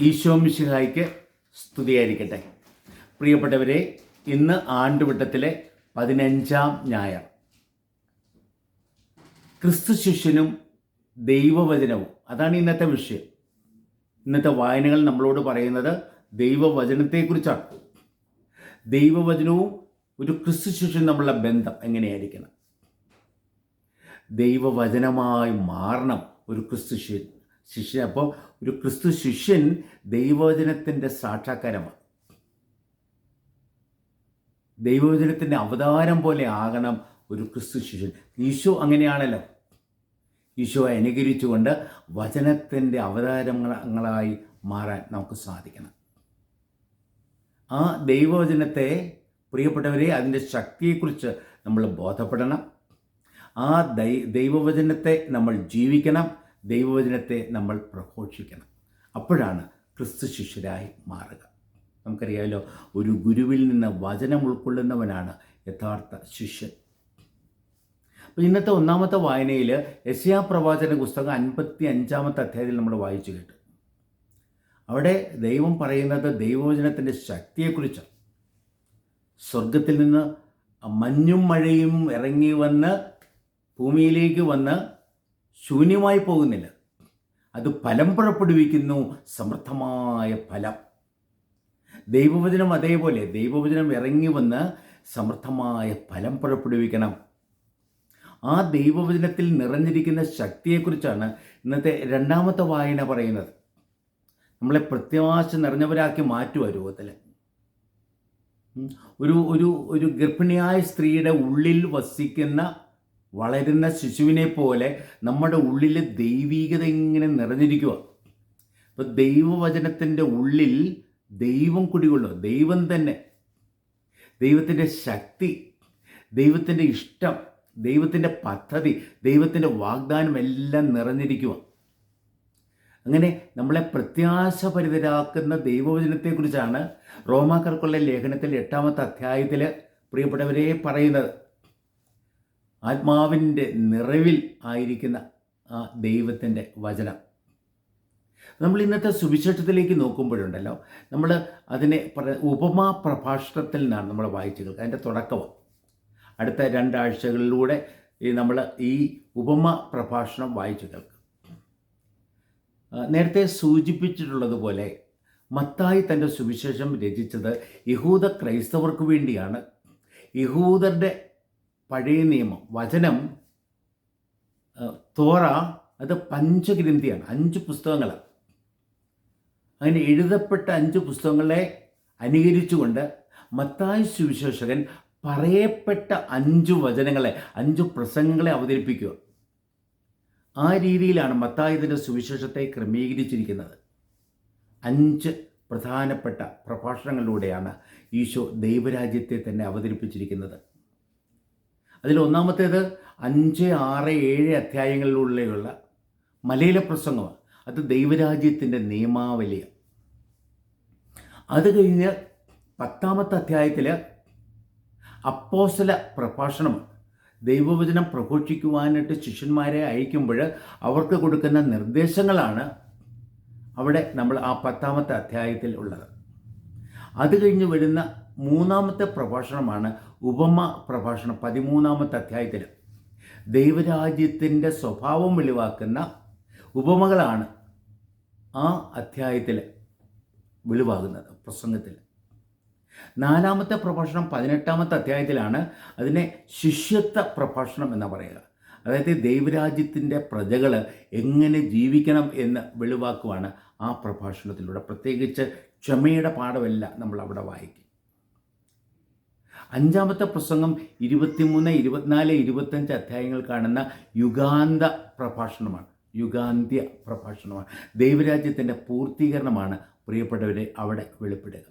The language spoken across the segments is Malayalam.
ഈശോ മിശിഹായ്ക്ക് സ്തുതിയായിരിക്കട്ടെ. പ്രിയപ്പെട്ടവരെ, ഇന്ന് ആണ്ടുവട്ടത്തിലെ 15-ാം ഞായർ. ക്രിസ്തു ശിഷ്യനും ദൈവവചനവും, അതാണ് ഇന്നത്തെ വിഷയം. ഇന്നത്തെ വായനകൾ നമ്മളോട് പറയുന്നത് ദൈവവചനത്തെക്കുറിച്ചാണ്. ദൈവവചനവും ഒരു ക്രിസ്തു ശിഷ്യനും തമ്മിലുള്ള ബന്ധം എങ്ങനെയായിരിക്കണം? ദൈവവചനമായി മാറണം ഒരു ക്രിസ്തു ശിഷ്യൻ. അപ്പോൾ ഒരു ക്രിസ്തു ശിഷ്യൻ ദൈവവചനത്തിൻ്റെ സാക്ഷാത്കാരമാണ്. ദൈവവചനത്തിൻ്റെ അവതാരം പോലെ ആകണം ഒരു ക്രിസ്തു ശിഷ്യൻ. ഈശോ അങ്ങനെയാണല്ലോ. ഈശോയെ അനുകരിച്ചുകൊണ്ട് വചനത്തിൻ്റെ അവതാരങ്ങളായി മാറാൻ നമുക്ക് സാധിക്കണം. ആ ദൈവവചനത്തെ, പ്രിയപ്പെട്ടവരെ, അതിൻ്റെ ശക്തിയെക്കുറിച്ച് നമ്മൾ ബോധപ്പെടണം. ആ ദൈവവചനത്തെ നമ്മൾ ജീവിക്കണം. ദൈവവചനത്തെ നമ്മൾ പ്രഘോഷിക്കണം. അപ്പോഴാണ് ക്രിസ്തു ശിഷ്യരായി മാറുക. നമുക്കറിയാമല്ലോ, ഒരു ഗുരുവിൽ നിന്ന് വചനം ഉൾക്കൊള്ളുന്നവനാണ് യഥാർത്ഥ ശിഷ്യൻ. അപ്പോൾ ഇന്നത്തെ ഒന്നാമത്തെ വായനയിൽ യെശയ്യാ പ്രവാചന പുസ്തകം 55-ാമത്തെ അധ്യായത്തിൽ നമ്മൾ വായിച്ചു കേട്ടു. അവിടെ ദൈവം പറയുന്നത് ദൈവവചനത്തിൻ്റെ ശക്തിയെക്കുറിച്ചാണ്. സ്വർഗത്തിൽ നിന്ന് മഞ്ഞും മഴയും ഇറങ്ങി വന്ന് ഭൂമിയിലേക്ക് വന്ന് ശൂന്യമായി പോകുന്നില്ല. അത് ഫലം പുറപ്പെടുവിക്കുന്നു, സമൃദ്ധമായ ഫലം. ദൈവവചനം അതേപോലെ, ദൈവവചനം ഇറങ്ങി വന്ന് സമൃദ്ധമായ ഫലം പുറപ്പെടുവിക്കണം. ആ ദൈവവചനത്തിൽ നിറഞ്ഞിരിക്കുന്ന ശക്തിയെക്കുറിച്ചാണ് ഇന്നത്തെ രണ്ടാമത്തെ വായന പറയുന്നത്. നമ്മളെ പ്രത്യാശ നിറഞ്ഞവരാക്കി മാറ്റുക രൂപത്തിൽ. ഒരു ഗർഭിണിയായ സ്ത്രീയുടെ ഉള്ളിൽ വസിക്കുന്ന വളരുന്ന ശിശുവിനെ പോലെ നമ്മുടെ ഉള്ളിൽ ദൈവീകത ഇങ്ങനെ നിറഞ്ഞിരിക്കുക. ഇപ്പോൾ ദൈവവചനത്തിൻ്റെ ഉള്ളിൽ ദൈവം കുടികൊള്ളുക. ദൈവം തന്നെ, ദൈവത്തിൻ്റെ ശക്തി, ദൈവത്തിൻ്റെ ഇഷ്ടം, ദൈവത്തിൻ്റെ പദ്ധതി, ദൈവത്തിൻ്റെ വാഗ്ദാനം എല്ലാം നിറഞ്ഞിരിക്കുക. അങ്ങനെ നമ്മളെ പ്രത്യാശഭരിതരാക്കുന്ന ദൈവവചനത്തെക്കുറിച്ചാണ് റോമാക്കാർക്കുള്ള ലേഖനത്തിൽ 8-ാമത്തെ അധ്യായത്തിൽ പ്രിയപ്പെട്ടവരെ പറയുന്നത്. ആത്മാവിൻ്റെ നിറവിൽ ആയിരിക്കുന്ന ആ ദൈവത്തിൻ്റെ വചനം. നമ്മൾ ഇന്നത്തെ സുവിശേഷത്തിലേക്ക് നോക്കുമ്പോഴുണ്ടല്ലോ, നമ്മൾ അതിനെ ഉപമാ പ്രഭാഷണത്തിൽ നിന്നാണ് നമ്മൾ വായിച്ചു കേൾക്കുക. അതിൻ്റെ തുടക്കവും അടുത്ത 2 ആഴ്ചകളിലൂടെ നമ്മൾ ഈ ഉപമ പ്രഭാഷണം വായിച്ചു കേൾക്കും. നേരത്തെ സൂചിപ്പിച്ചിട്ടുള്ളതുപോലെ മത്തായി തൻ്റെ സുവിശേഷം രചിച്ചത് യഹൂദ ക്രൈസ്തവർക്ക് വേണ്ടിയാണ്. യഹൂദരുടെ പഴയ നിയമം, വചനം, തോറ, അത് പഞ്ചഗ്രന്ഥിയാണ്, 5 പുസ്തകങ്ങൾ. അങ്ങനെ എഴുതപ്പെട്ട 5 പുസ്തകങ്ങളെ അനുകരിച്ചുകൊണ്ട് മത്തായി സുവിശേഷകൻ പറയപ്പെട്ട 5 വചനങ്ങളെ, 5 പ്രസംഗങ്ങളെ അവതരിപ്പിക്കുക. ആ രീതിയിലാണ് മത്തായി ഇതിൻ്റെ സുവിശേഷത്തെ ക്രമീകരിച്ചിരിക്കുന്നത്. 5 പ്രധാനപ്പെട്ട പ്രഭാഷണങ്ങളിലൂടെയാണ് ഈശോ ദൈവരാജ്യത്തെ തന്നെ അവതരിപ്പിച്ചിരിക്കുന്നത്. അതിൽ ഒന്നാമത്തേത് 5, 6, 7 അധ്യായങ്ങളിലുള്ള മലയിലെ പ്രസംഗമാണ്. അത് ദൈവരാജ്യത്തിൻ്റെ നിയമാവലിയാണ്. അത് കഴിഞ്ഞ് 10-ാമത്തെ അധ്യായത്തിൽ അപ്പോസ്തല പ്രഭാഷണമാണ്. ദൈവവചനം പ്രഘോഷിക്കുവാനായിട്ട് ശിഷ്യന്മാരെ അയക്കുമ്പോൾ അവർക്ക് കൊടുക്കുന്ന നിർദ്ദേശങ്ങളാണ് അവിടെ നമ്മൾ ആ 10-ാമത്തെ അധ്യായത്തിൽ ഉള്ളത്. അത് കഴിഞ്ഞ് വരുന്ന 3-ാമത്തെ പ്രഭാഷണമാണ് ഉപമ പ്രഭാഷണം. 13-ാമത്തെ അധ്യായത്തിൽ ദൈവരാജ്യത്തിൻ്റെ സ്വഭാവം വെളിവാക്കുന്ന ഉപമകളാണ് ആ അധ്യായത്തിൽ വെളിവാകുന്നത്, പ്രസംഗത്തിൽ. 4-ാമത്തെ പ്രഭാഷണം 18-ാമത്തെ അധ്യായത്തിലാണ്. അതിനെ ശിഷ്യത്വ പ്രഭാഷണം എന്ന് പറയുക. അതായത് ദൈവരാജ്യത്തിൻ്റെ പ്രജകൾ എങ്ങനെ ജീവിക്കണം എന്ന് വെളിവാക്കുവാണ് ആ പ്രഭാഷണത്തിലൂടെ. പ്രത്യേകിച്ച് ക്ഷമയുടെ പാഠമെല്ലാം നമ്മൾ അവിടെ വായിക്കും. 5-ാമത്തെ പ്രസംഗം 23, 24, 25 അധ്യായങ്ങൾ കാണുന്ന യുഗാന്ത പ്രഭാഷണമാണ്, യുഗാന്ത്യ പ്രഭാഷണമാണ്. ദൈവരാജ്യത്തിൻ്റെ പൂർത്തീകരണമാണ് പ്രിയപ്പെട്ടവരെ അവിടെ വെളിപ്പെടുക.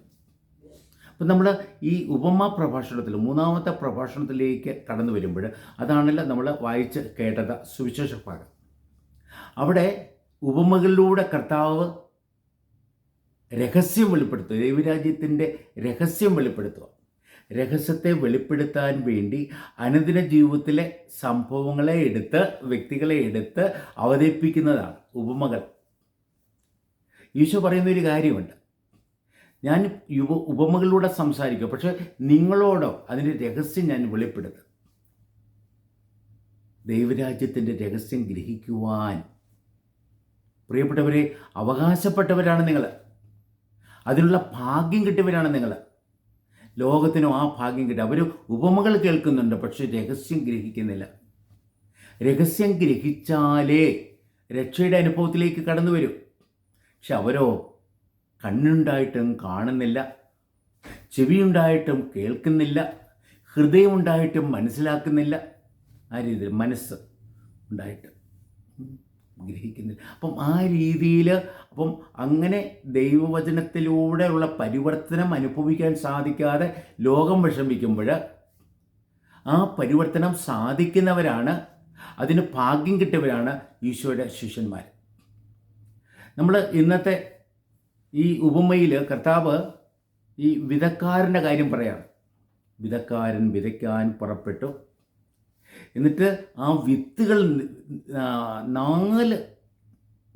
അപ്പം നമ്മൾ ഈ ഉപമ പ്രഭാഷണത്തിൽ 3-ാമത്തെ പ്രഭാഷണത്തിലേക്ക് കടന്നു വരുമ്പോൾ അതാണല്ലോ നമ്മൾ വായിച്ച് കേട്ടത് സുവിശേഷ ഭാഗം. അവിടെ ഉപമകളിലൂടെ കർത്താവ് രഹസ്യം വെളിപ്പെടുത്തുക, ദൈവരാജ്യത്തിൻ്റെ രഹസ്യം വെളിപ്പെടുത്തുക. രഹസ്യത്തെ വെളിപ്പെടുത്താൻ വേണ്ടി അനുദിന ജീവിതത്തിലെ സംഭവങ്ങളെ എടുത്ത്, വ്യക്തികളെ എടുത്ത് അവതരിപ്പിക്കുന്നതാണ് ഉപമകൾ. ഈശോ പറയുന്നൊരു കാര്യമുണ്ട്, ഞാൻ ഉപമകളിലൂടെ സംസാരിക്കും, പക്ഷേ നിങ്ങളോടോ അതിൻ്റെ രഹസ്യം ഞാൻ വെളിപ്പെടുത്തും. ദൈവരാജ്യത്തിൻ്റെ രഹസ്യം ഗ്രഹിക്കുവാൻ പ്രിയപ്പെട്ടവരെ അവകാശപ്പെട്ടവരാണ് നിങ്ങൾ. അതിനുള്ള ഭാഗ്യം കിട്ടിയവരാണ് നിങ്ങൾ. ലോകത്തിനും ആ ഭാഗ്യം കിട്ടുക. അവർ ഉപമകൾ കേൾക്കുന്നുണ്ട്, പക്ഷെ രഹസ്യം ഗ്രഹിക്കുന്നില്ല. രഹസ്യം ഗ്രഹിച്ചാലേ രക്ഷയുടെ അനുഭവത്തിലേക്ക് കടന്നു വരും. പക്ഷെ അവരോ കണ്ണുണ്ടായിട്ടും കാണുന്നില്ല, ചെവിയുണ്ടായിട്ടും കേൾക്കുന്നില്ല, ഹൃദയമുണ്ടായിട്ടും മനസ്സിലാക്കുന്നില്ല. ആ രീതിയിൽ മനസ്സ് ഉണ്ടായിട്ട് ഗ്രഹിക്കുന്നില്ല. അപ്പം ആ രീതിയിൽ അങ്ങനെ ദൈവവചനത്തിലൂടെയുള്ള പരിവർത്തനം അനുഭവിക്കാൻ സാധിക്കാതെ ലോകം വിഷമിക്കുമ്പോൾ ആ പരിവർത്തനം സാധിക്കുന്നവരാണ്, അതിന് ഭാഗ്യം കിട്ടിയവരാണ് ഈശോയുടെ ശിഷ്യന്മാർ. നമ്മൾ ഇന്നത്തെ ഈ ഉപമയിൽ കർത്താവ് ഈ വിതക്കാരൻ്റെ കാര്യം പറയാണ്. വിതക്കാരൻ വിതയ്ക്കാൻ പുറപ്പെട്ടു. എന്നിട്ട് ആ വിത്തുകൾ 4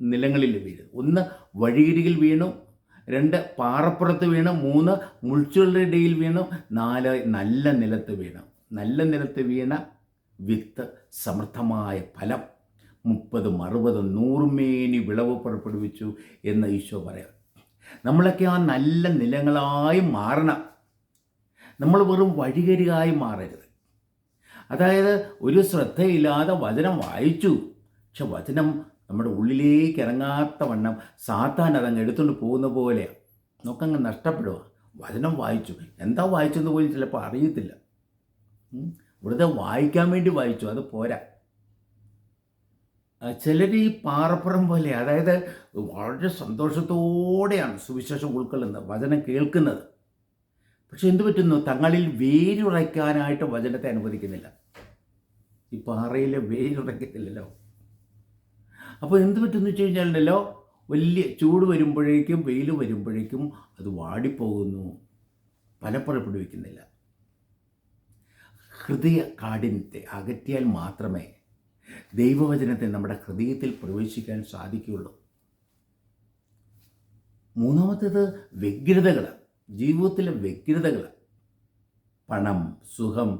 നിലങ്ങളിൽ വീണു. 1 വഴിയരികിൽ വീണു, 2 പാറപ്പുറത്ത് വീണു, 3 മുൾച്ചെടികളുടെ ഇടയിൽ വീണു, 4 നല്ല നിലത്ത് വീണു. നല്ല നിലത്ത് വീണ വിത്ത് സമൃദ്ധമായ ഫലം 30, 60, 100 മേനി വിളവ് പുറപ്പെടുവിച്ചു എന്ന് ഈശോ പറയാം. നമ്മളൊക്കെ ആ നല്ല നിലങ്ങളായി മാറണം. നമ്മൾ വെറും വഴിയരികായി മാറരുത്. അതായത് ഒരു ശ്രദ്ധയില്ലാതെ വചനം വായിച്ചു, പക്ഷെ വചനം നമ്മുടെ ഉള്ളിലേക്ക് ഇറങ്ങാത്ത വണ്ണം സാത്താൻ അതങ്ങ് എടുത്തുകൊണ്ട് പോകുന്ന പോലെയാണ്. നമുക്കങ്ങ് നഷ്ടപ്പെടുക. വചനം വായിച്ചു, എന്താ വായിച്ചെന്ന് പോലും ചിലപ്പോൾ അറിയത്തില്ല. വെറുതെ വായിക്കാൻ വേണ്ടി വായിച്ചു, അത് പോരാ. ചിലർ ഈ പാറപ്പുറം പോലെ, അതായത് വളരെ സന്തോഷത്തോടെയാണ് സുവിശേഷം ഉൾക്കൊള്ളുന്നത്, വചനം കേൾക്കുന്നത്. പക്ഷെ എന്തു പറ്റുന്നു? തങ്ങളിൽ വേരുറയ്ക്കാനായിട്ട് വചനത്തെ അനുവദിക്കുന്നില്ല. ഈ പാറയിൽ വേരുറയ്ക്കത്തില്ലല്ലോ. അപ്പോൾ എന്ത് പറ്റുമെന്ന് വെച്ച് കഴിഞ്ഞാലുണ്ടല്ലോ, വലിയ ചൂട് വരുമ്പോഴേക്കും വെയിൽ വരുമ്പോഴേക്കും അത് വാടിപ്പോകുന്നു, ഫലപ്പുറപ്പെടുവിക്കുന്നില്ല. ഹൃദയ കാഠിന്യത്തെ അകറ്റിയാൽ മാത്രമേ ദൈവവചനത്തെ നമ്മുടെ ഹൃദയത്തിൽ പ്രവേശിക്കാൻ സാധിക്കുകയുള്ളൂ. മൂന്നാമത്തേത് വ്യഗ്രതകൾ, ജീവിതത്തിലെ വ്യഗ്രതകൾ. പണം, സുഖം,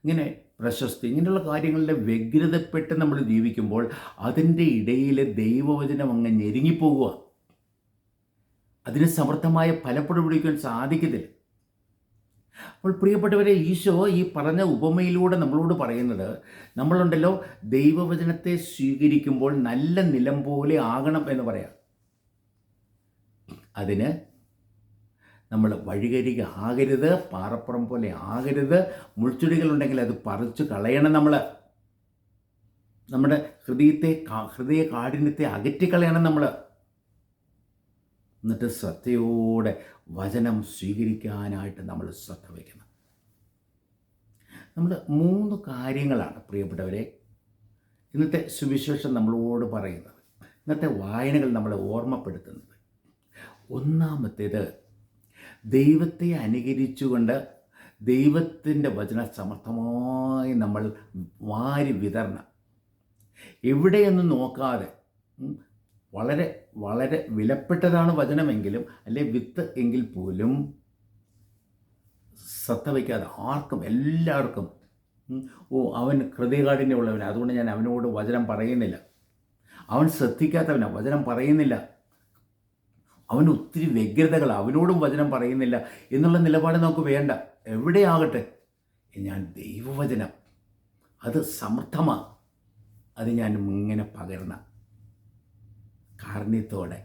ഇങ്ങനെ പ്രശസ്തി, ഇങ്ങനെയുള്ള കാര്യങ്ങളുടെ വ്യഗ്രതപ്പെട്ട് നമ്മൾ ജീവിക്കുമ്പോൾ അതിൻ്റെ ഇടയിൽ ദൈവവചനം അങ്ങ് ഞെരുങ്ങിപ്പോകുക. അതിന് സമർത്ഥമായ ഫലപ്പെടുപിടിക്കാൻ സാധിക്കത്തില്ല. അപ്പോൾ പ്രിയപ്പെട്ടവരെ, ഈശോ ഈ പറഞ്ഞ ഉപമയിലൂടെ നമ്മളോട് പറയുന്നത്, നമ്മളുണ്ടല്ലോ ദൈവവചനത്തെ സ്വീകരിക്കുമ്പോൾ നല്ല നിലം പോലെ ആകണം എന്ന് പറയാം. അതിന് നമ്മൾ വഴികരിക ആകരുത്, പാറപ്പുറം പോലെ ആകരുത്. മുൾച്ചെടികളുണ്ടെങ്കിൽ അത് പറിച്ചു കളയണം. നമ്മുടെ ഹൃദയ കാഠിന്യത്തെ അകറ്റിക്കളയണം നമ്മൾ. എന്നിട്ട് ശ്രദ്ധയോടെ വചനം സ്വീകരിക്കാനായിട്ട് നമ്മൾ ശ്രദ്ധ വയ്ക്കണം. നമ്മൾ 3 കാര്യങ്ങളാണ് പ്രിയപ്പെട്ടവരെ ഇന്നത്തെ സുവിശേഷം നമ്മളോട് പറയുന്നത്, ഇന്നത്തെ വായനകൾ നമ്മളെ ഓർമ്മപ്പെടുത്തുന്നത്. ഒന്നാമത്തേത്, ദൈവത്തെ അനുകരിച്ചുകൊണ്ട് ദൈവത്തിൻ്റെ വചന സമർത്ഥമായി നമ്മൾ വാരി വിതരണം. എവിടെയൊന്നും നോക്കാതെ, വളരെ വളരെ വിലപ്പെട്ടതാണ് വചനമെങ്കിലും, അല്ലെ വിത്ത് എങ്കിൽ പോലും ശ്രദ്ധ വയ്ക്കാതെ ആർക്കും, എല്ലാവർക്കും അവൻ ഹൃദയകാഠിന്യമുള്ളവനാണ്, അതുകൊണ്ട് ഞാൻ അവനോട് വചനം പറയുന്നില്ല, അവൻ ശ്രദ്ധിക്കാത്തവനാണ്, വചനം പറയുന്നില്ല, അവന് ഒത്തിരി വ്യഗ്രതകൾ, അവനോടും വചനം പറയുന്നില്ല എന്നുള്ള നിലപാട് നമുക്ക് വേണ്ട. എവിടെയാകട്ടെ, ഞാൻ ദൈവവചനം അത് സമർത്ഥമാണ്, അത് ഞാൻ ഇങ്ങനെ പകരണം കാരുണ്യത്തോടെ,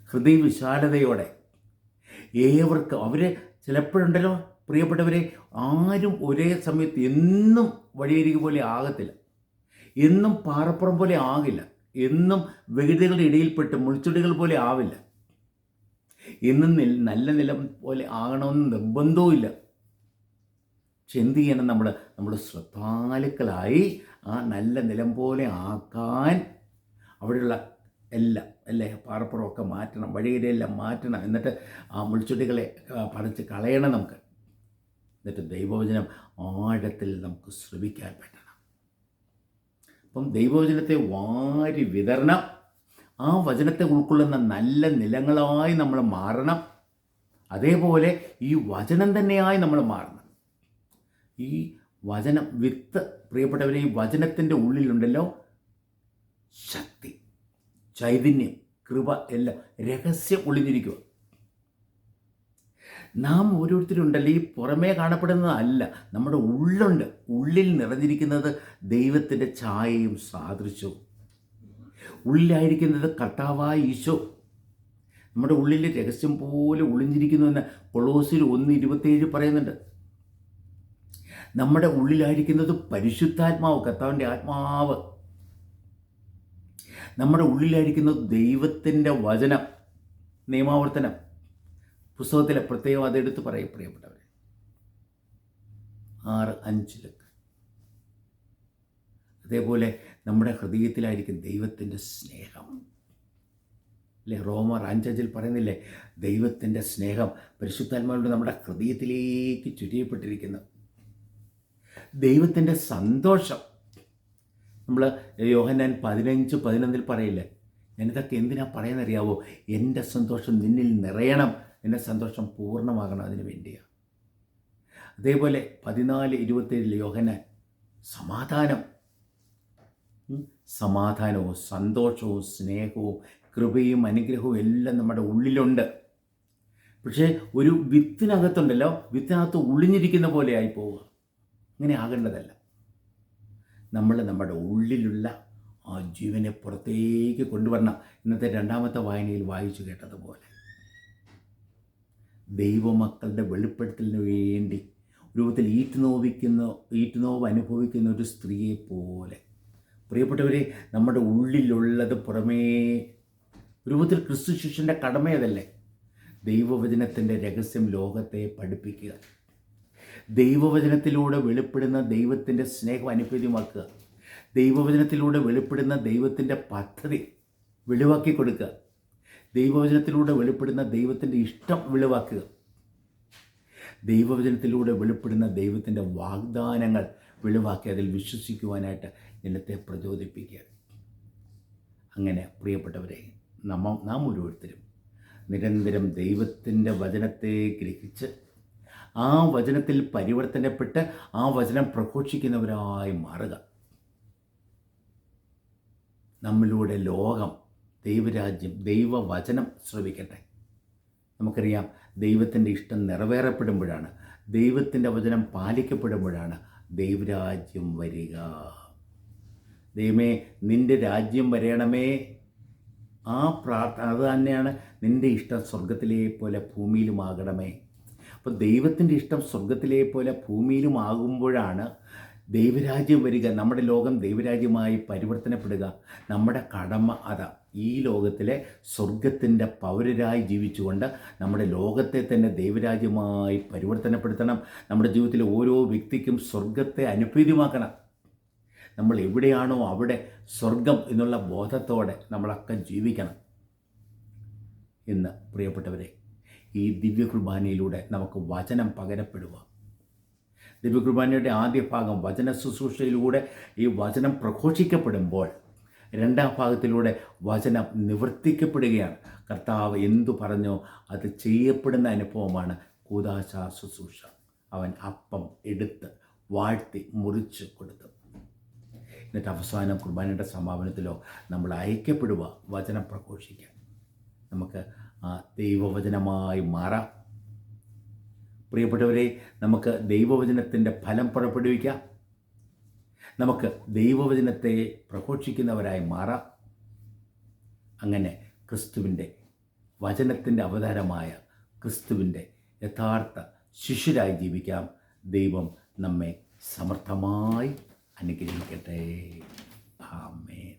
ഹൃദയവിശാലതയോടെ. ഏവർക്കും അവരെ ചിലപ്പോഴുണ്ടല്ലോ പ്രിയപ്പെട്ടവരെ, ആരും ഒരേ സമയത്ത് എന്നും വഴിയരികെ പോലെ ആകത്തില്ല, എന്നും പാറപ്പുറം പോലെ ആകില്ല, എന്നും വ്യഗ്രതകളുടെ ഇടയിൽപ്പെട്ട് മുൾച്ചെടികൾ പോലെ ആവില്ല, എന്നും നല്ല നിലം പോലെ ആകണമെന്ന് നിർബന്ധവുമില്ല. പക്ഷെ എന്ത് ചെയ്യണം? നമ്മൾ ശ്രദ്ധാലുക്കളായി ആ നല്ല നിലം പോലെ ആക്കാൻ അവിടെയുള്ള എല്ലാം, അല്ലേ, പാറപ്പുറമൊക്കെ മാറ്റണം, വഴിയിലെല്ലാം മാറ്റണം. എന്നിട്ട് ആ മുൾച്ചെടികളെ പറിച്ച് കളയണം നമുക്ക്. എന്നിട്ട് ദൈവവചനം ആഴത്തിൽ നമുക്ക് ശ്രവിക്കാൻ പറ്റണം. അപ്പം ദൈവവചനത്തെ വാരി വിതരണം, ആ വചനത്തെ ഉൾക്കൊള്ളുന്ന നല്ല നിലങ്ങളായി നമ്മൾ മാറണം. അതേപോലെ ഈ വചനം തന്നെയായി നമ്മൾ മാറണം. ഈ വചനം വിത്ത്, പ്രിയപ്പെട്ടവരെ, ഈ വചനത്തിൻ്റെ ഉള്ളിലുണ്ടല്ലോ ശക്തി, ചൈതന്യം, കൃപ എല്ലാം രഹസ്യം ഒളിഞ്ഞിരിക്കുക. നാം ഓരോരുത്തരുണ്ടല്ലോ ഈ പുറമേ കാണപ്പെടുന്നതല്ല, നമ്മുടെ ഉള്ളുണ്ട്. ഉള്ളിൽ നിറഞ്ഞിരിക്കുന്നത് ദൈവത്തിൻ്റെ ഛായയും സാദൃശ്യവും. ഉള്ളിലായിരിക്കുന്നത് കർത്താവായ ഈശോ. നമ്മുടെ ഉള്ളിൽ രഹസ്യം പോലെ ഒളിഞ്ഞിരിക്കുന്നുവെന്ന് കൊളോസ്യർ 1:27 പറയുന്നുണ്ട്. നമ്മുടെ ഉള്ളിലായിരിക്കുന്നത് പരിശുദ്ധാത്മാവ്, കർത്താവിൻ്റെ ആത്മാവ്. നമ്മുടെ ഉള്ളിലായിരിക്കുന്നത് ദൈവത്തിൻ്റെ വചനം. നിയമാവർത്തനം പുസ്തകത്തിലെ പ്രത്യേകം അതെടുത്ത് പറയും പ്രിയപ്പെട്ടവരെ, 6:5. അതേപോലെ നമ്മുടെ ഹൃദയത്തിലായിരിക്കും ദൈവത്തിൻ്റെ സ്നേഹം. അല്ലേ, റോമർ 5:5 പറയുന്നില്ലേ, ദൈവത്തിൻ്റെ സ്നേഹം പരിശുദ്ധാത്മാവിലൂടെ നമ്മുടെ ഹൃദയത്തിലേക്ക് ചുരിയപ്പെട്ടിരിക്കുന്നു. ദൈവത്തിൻ്റെ സന്തോഷം, നമ്മൾ യോഹന്നാൻ 15:11 പറയില്ലേ, ഞാനിതൊക്കെ എന്തിനാ പറയുന്നറിയാവോ, എൻ്റെ സന്തോഷം നിന്നിൽ നിറയണം, എൻ്റെ സന്തോഷം പൂർണ്ണമാകണം, അതിന് വേണ്ടിയാണ്. അതേപോലെ 14:27 യോഹന്നാൻ, സമാധാനവും സന്തോഷവും സ്നേഹവും കൃപയും അനുഗ്രഹവും എല്ലാം നമ്മുടെ ഉള്ളിലുണ്ട്. പക്ഷേ ഒരു വിത്തിനകത്തുണ്ടല്ലോ, വിത്തിനകത്ത് ഒളിഞ്ഞിരിക്കുന്ന പോലെ ആയി പോവുക. അങ്ങനെ ആകേണ്ടതല്ല. നമ്മൾ നമ്മുടെ ഉള്ളിലുള്ള ആ ജീവനെ പുറത്തേക്ക് കൊണ്ടുവരണം. ഇന്നത്തെ 2ാമത്തെ വായനയിൽ വായിച്ചു കേട്ടതുപോലെ ദൈവമക്കളുടെ വെളിപ്പെടുത്തലിന് വേണ്ടി രൂപത്തിൽ ഈറ്റുനോവ് അനുഭവിക്കുന്ന ഒരു സ്ത്രീയെ പോലെ, പ്രിയപ്പെട്ടവരെ, നമ്മുടെ ഉള്ളിലുള്ളത് പുറമേ രൂപത്തിൽ ക്രിസ്തു ശിഷ്യൻ്റെ കടമയതല്ലേ, ദൈവവചനത്തിൻ്റെ രഹസ്യം ലോകത്തെ പഠിപ്പിക്കുക, ദൈവവചനത്തിലൂടെ വെളിപ്പെടുന്ന ദൈവത്തിൻ്റെ സ്നേഹം അനുഭവമാക്കുക, ദൈവവചനത്തിലൂടെ വെളിപ്പെടുന്ന ദൈവത്തിൻ്റെ പദ്ധതി വെളിവാക്കി കൊടുക്കുക, ദൈവവചനത്തിലൂടെ വെളിപ്പെടുന്ന ദൈവത്തിൻ്റെ ഇഷ്ടം വെളിവാക്കുക, ദൈവവചനത്തിലൂടെ വെളിപ്പെടുന്ന ദൈവത്തിൻ്റെ വാഗ്ദാനങ്ങൾ വെളിവാക്കി അതിൽ വിശ്വസിക്കുവാനായിട്ട് ജനത്തെ പ്രചോദിപ്പിക്കുക. അങ്ങനെ പ്രിയപ്പെട്ടവരെ, നാം ഓരോരുത്തരും നിരന്തരം ദൈവത്തിൻ്റെ വചനത്തെ ഗ്രഹിച്ച് ആ വചനത്തിൽ പരിവർത്തനപ്പെട്ട് ആ വചനം പ്രഘോഷിക്കുന്നവരായി മാറുക. നമ്മിലൂടെ ലോകം ദൈവരാജ്യം, ദൈവവചനം ശ്രവിക്കട്ടെ. നമുക്കറിയാം, ദൈവത്തിൻ്റെ ഇഷ്ടം നിറവേറപ്പെടുമ്പോഴാണ്, ദൈവത്തിൻ്റെ വചനം പാലിക്കപ്പെടുമ്പോഴാണ് ദൈവരാജ്യം വരിക. ദൈവമേ, നിൻ്റെ രാജ്യം വരയണമേ. അത് തന്നെയാണ് നിൻ്റെ ഇഷ്ടം സ്വർഗത്തിലെ പോലെ ഭൂമിയിലുമാകണമേ. അപ്പോൾ ദൈവത്തിൻ്റെ ഇഷ്ടം സ്വർഗത്തിലെ പോലെ ഭൂമിയിലുമാകുമ്പോഴാണ് ദൈവരാജ്യം വരിക. നമ്മുടെ ലോകം ദൈവരാജ്യമായി പരിവർത്തനപ്പെടുക. നമ്മുടെ കടമ അതാ. ഈ ലോകത്തിലെ സ്വർഗത്തിൻ്റെ പൗരരായി ജീവിച്ചുകൊണ്ട് നമ്മുടെ ലോകത്തെ തന്നെ ദൈവരാജ്യമായി പരിവർത്തനപ്പെടുത്തണം. നമ്മുടെ ജീവിതത്തിലെ ഓരോ വ്യക്തിക്കും സ്വർഗത്തെ അനുഭൂതിമാക്കണം. നമ്മൾ എവിടെയാണോ അവിടെ സ്വർഗം എന്നുള്ള ബോധത്തോടെ നമ്മളൊക്കെ ജീവിക്കണം. ഇന്ന് പ്രിയപ്പെട്ടവരെ, ഈ ദിവ്യകുർബാനയിലൂടെ നമുക്ക് വചനം പകരപ്പെടുക. ദിവ്യകുർബാനയുടെ ആദ്യ ഭാഗം വചന ശുശ്രൂഷയിലൂടെ ഈ വചനം പ്രഘോഷിക്കപ്പെടുമ്പോൾ, 2ാം ഭാഗത്തിലൂടെ വചനം നിവർത്തിക്കപ്പെടുകയാണ്. കർത്താവ് എന്തു പറഞ്ഞോ അത് ചെയ്യപ്പെടുന്ന അനുഭവമാണ് കൂദാശ ശുശ്രൂഷ. അവൻ അപ്പം എടുത്ത് വാഴ്ത്തി മുറിച്ച് കൊടുത്തു. എന്നിട്ട് അവസാനം കുർബാനയുടെ സമാപനത്തിലോ നമ്മൾ ഐക്യപ്പെടുക, വചനം പ്രഘോഷിക്കാൻ. നമുക്ക് ആ ദൈവവചനമായി മാറാം. പ്രിയപ്പെട്ടവരെ, നമുക്ക് ദൈവവചനത്തിൻ്റെ ഫലം പുറപ്പെടുവിക്കാം. നമുക്ക് ദൈവവചനത്തെ പ്രഘോഷിക്കുന്നവരായി മാറാം. അങ്ങനെ ക്രിസ്തുവിൻ്റെ വചനത്തിൻ്റെ അവതാരമായ ക്രിസ്തുവിൻ്റെ യഥാർത്ഥ ശിഷ്യരായി ജീവിക്കാം. ദൈവം നമ്മെ സമർത്ഥമായി അനുഗ്രഹിക്കട്ടെ. ആമേൻ.